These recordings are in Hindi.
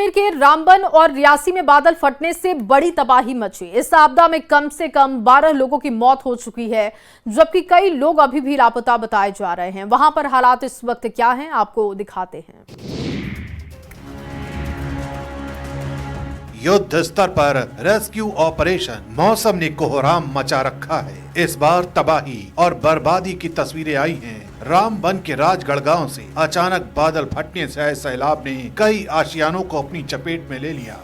कश्मीर के रामबन और रियासी में बादल फटने से बड़ी तबाही मची। इस आपदा में कम से कम 12 लोगों की मौत हो चुकी है, जबकि कई लोग अभी भी लापता बताए जा रहे हैं। वहां पर हालात इस वक्त क्या हैं, आपको दिखाते हैं। युद्ध स्तर पर रेस्क्यू ऑपरेशन। मौसम ने कोहराम मचा रखा है। इस बार तबाही और बर्बादी की तस्वीरें आई हैं। रामबन के राजगढ़ गांव से अचानक बादल फटने से आए सैलाब ने कई आशियानों को अपनी चपेट में ले लिया।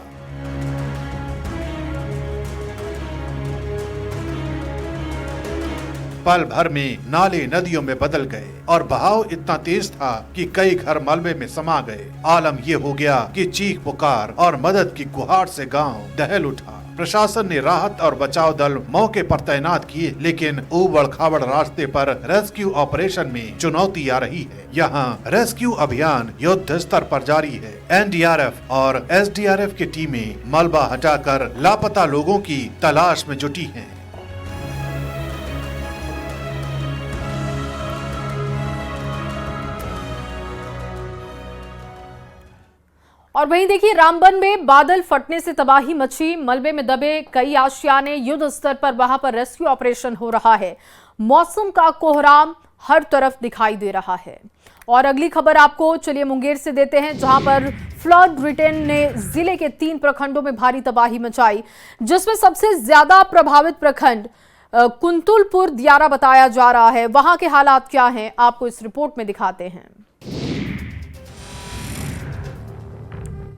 पल भर में नाले नदियों में बदल गए और बहाव इतना तेज था कि कई घर मलबे में समा गए। आलम ये हो गया कि चीख पुकार और मदद की गुहार से गांव दहल उठा। प्रशासन ने राहत और बचाव दल मौके पर तैनात किए, लेकिन ऊबड़ खाबड़ रास्ते पर रेस्क्यू ऑपरेशन में चुनौती आ रही है। यहाँ रेस्क्यू अभियान युद्ध स्तर पर जारी है। एनडीआरएफ और एसडीआरएफ की टीमें मलबा हटाकर लापता लोगों की तलाश में जुटी हैं। और वहीं देखिए, रामबन में बादल फटने से तबाही मची। मलबे में दबे कई आशियाने, युद्ध स्तर पर वहां पर रेस्क्यू ऑपरेशन हो रहा है। मौसम का कोहराम हर तरफ दिखाई दे रहा है। और अगली खबर आपको चलिए मुंगेर से देते हैं, जहां पर फ्लड रिटेन ने जिले के 3 प्रखंडों में भारी तबाही मचाई, जिसमें सबसे ज्यादा प्रभावित प्रखंड कुंतुलपुर दियारा बताया जा रहा है। वहां के हालात क्या हैं, आपको इस रिपोर्ट में दिखाते हैं।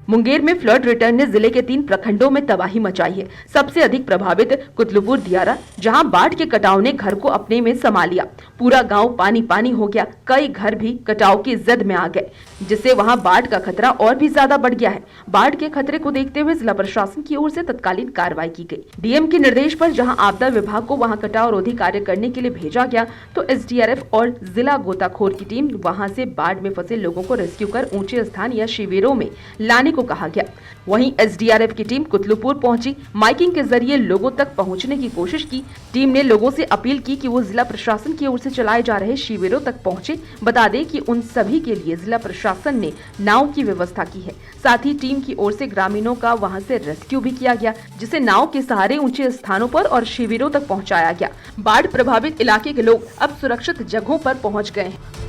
मुंगेर में फ्लड रिटर्न ने जिले के 3 प्रखंडों में तबाही मचाई है। सबसे अधिक प्रभावित कुतलुपुर दियारा, जहां बाढ़ के कटाव ने घर को अपने में समा लिया। पूरा गांव पानी पानी हो गया। कई घर भी कटाव की जद में आ गए, जिससे वहां बाढ़ का खतरा और भी ज्यादा बढ़ गया है। बाढ़ के खतरे को देखते हुए जिला प्रशासन की ओर से तत्कालीन कार्रवाई की गई। डीएम के निर्देश पर जहां आपदा विभाग को वहां कटाव रोधी कार्य करने के लिए भेजा गया, तो एसडीआरएफ और जिला गोताखोर की टीम वहां से बाढ़ में फंसे लोगों को रेस्क्यू कर ऊंचे स्थान या शिविरों में लाने को कहा गया। वहीं एसडीआरएफ की टीम कुतलुपुर पहुंची, माइकिंग के जरिए लोगों तक पहुंचने की कोशिश की। टीम ने लोगों से अपील की कि वो जिला प्रशासन की ओर से चलाए जा रहे शिविरों तक पहुंचे। बता दें कि उन सभी के लिए जिला प्रशासन ने नाव की व्यवस्था की है। साथ ही टीम की ओर से ग्रामीणों का वहां से रेस्क्यू भी किया गया, जिसे नाव के सहारे ऊंचे स्थानों पर और शिविरों तक पहुँचाया गया। बाढ़ प्रभावित इलाके के लोग अब सुरक्षित जगहों पर पहुँच गए हैं।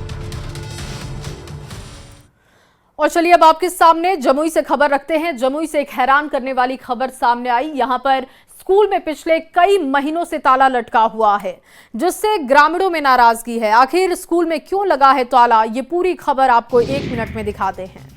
और चलिए अब आपके सामने जमुई से खबर रखते हैं। जमुई से एक हैरान करने वाली खबर सामने आई। यहां पर स्कूल में पिछले कई महीनों से ताला लटका हुआ है, जिससे ग्रामीणों में नाराजगी है। आखिर स्कूल में क्यों लगा है ताला, ये पूरी खबर आपको 1 मिनट में दिखाते हैं।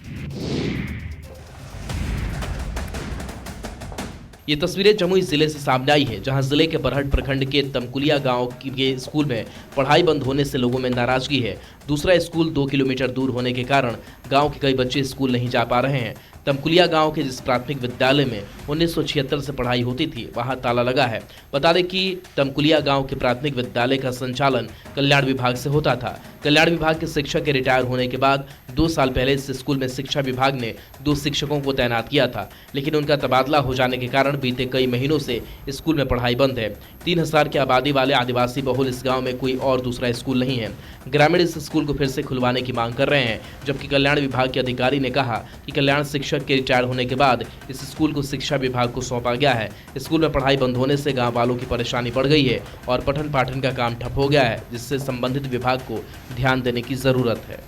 ये तस्वीरें जमुई जिले से सामने आई है, जहां जिले के बरहट प्रखंड के तमकुलिया गांव के स्कूल में पढ़ाई बंद होने से लोगों में नाराजगी है। दूसरा स्कूल 2 किलोमीटर दूर होने के कारण गांव के कई बच्चे स्कूल नहीं जा पा रहे हैं। तमकुलिया गांव के जिस प्राथमिक विद्यालय में 1976 से पढ़ाई होती थी, वहां ताला लगा है। बता दें कि तमकुलिया गांव के प्राथमिक विद्यालय का संचालन कल्याण विभाग से होता था। कल्याण विभाग के शिक्षक के रिटायर होने के बाद 2 साल पहले इस स्कूल में शिक्षा विभाग ने 2 शिक्षकों को तैनात किया था, लेकिन उनका तबादला हो जाने के कारण बीते कई महीनों से स्कूल में पढ़ाई बंद है। 3000 की आबादी वाले आदिवासी बहुल इस गाँव में कोई और दूसरा स्कूल नहीं है। ग्रामीण इस स्कूल को फिर से खुलवाने की मांग कर रहे हैं, जबकि कल्याण विभाग के अधिकारी ने कहा कि कल्याण शिक्षक के रिटायर होने के बाद इस स्कूल को शिक्षा विभाग को सौंपा गया है। स्कूल में पढ़ाई बंद होने से गांव वालों की परेशानी बढ़ गई है और पठन पाठन का काम ठप हो गया है, जिससे संबंधित विभाग को ध्यान देने की जरूरत है।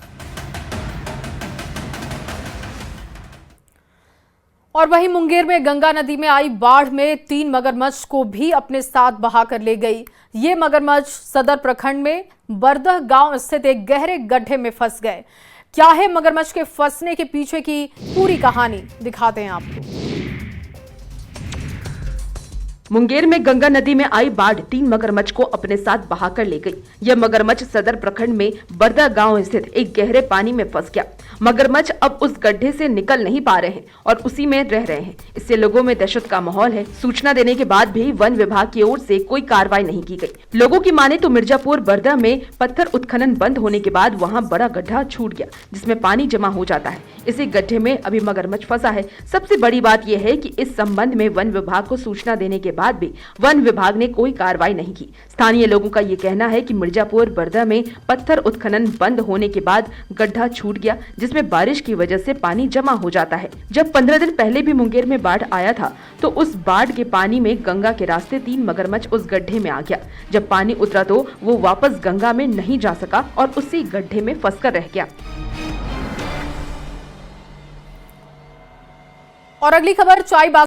और वहीं मुंगेर में गंगा नदी में आई बाढ़ में 3 मगरमच्छ को भी अपने साथ बहाकर ले गई। ये मगरमच्छ सदर प्रखंड में बरदह गांव स्थित एक गहरे गड्ढे में फंस गए। क्या है मगरमच्छ के फंसने के पीछे की पूरी कहानी, दिखाते हैं आपको। मुंगेर में गंगा नदी में आई बाढ़ 3 मगरमच्छ को अपने साथ बहाकर ले गई। यह मगरमच्छ सदर प्रखंड में बरदा गांव स्थित एक गहरे पानी में फंस गया। मगरमच्छ अब उस गड्ढे से निकल नहीं पा रहे हैं और उसी में रह रहे हैं। इससे लोगों में दहशत का माहौल है। सूचना देने के बाद भी वन विभाग की ओर से कोई कार्रवाई नहीं की गई। लोगों की माने तो मिर्जापुर बरदा में पत्थर उत्खनन बंद होने के बाद वहाँ बड़ा गड्ढा छूट गया, जिसमें पानी जमा हो जाता है। इसी गड्ढे में अभी मगरमच्छ फंसा है। सबसे बड़ी बात यह है कि इस संबंध में वन विभाग को सूचना देने के बाद भी वन विभाग ने कोई कार्रवाई नहीं की। स्थानीय लोगों का ये कहना है कि मिर्जापुर बरदा में पत्थर उत्खनन बंद होने के बाद गड्ढा छूट गया, जिसमें बारिश की वजह से पानी जमा हो जाता है। जब 15 दिन पहले भी मुंगेर में बाढ़ आया था तो उस बाढ़ के पानी में गंगा के रास्ते 3 मगरमच्छ उस गड्ढे में आ गया। जब पानी उतरा तो वो वापस गंगा में नहीं जा सका और उसी गड्ढे में फंसकर रह गया। और अगली खबर चाय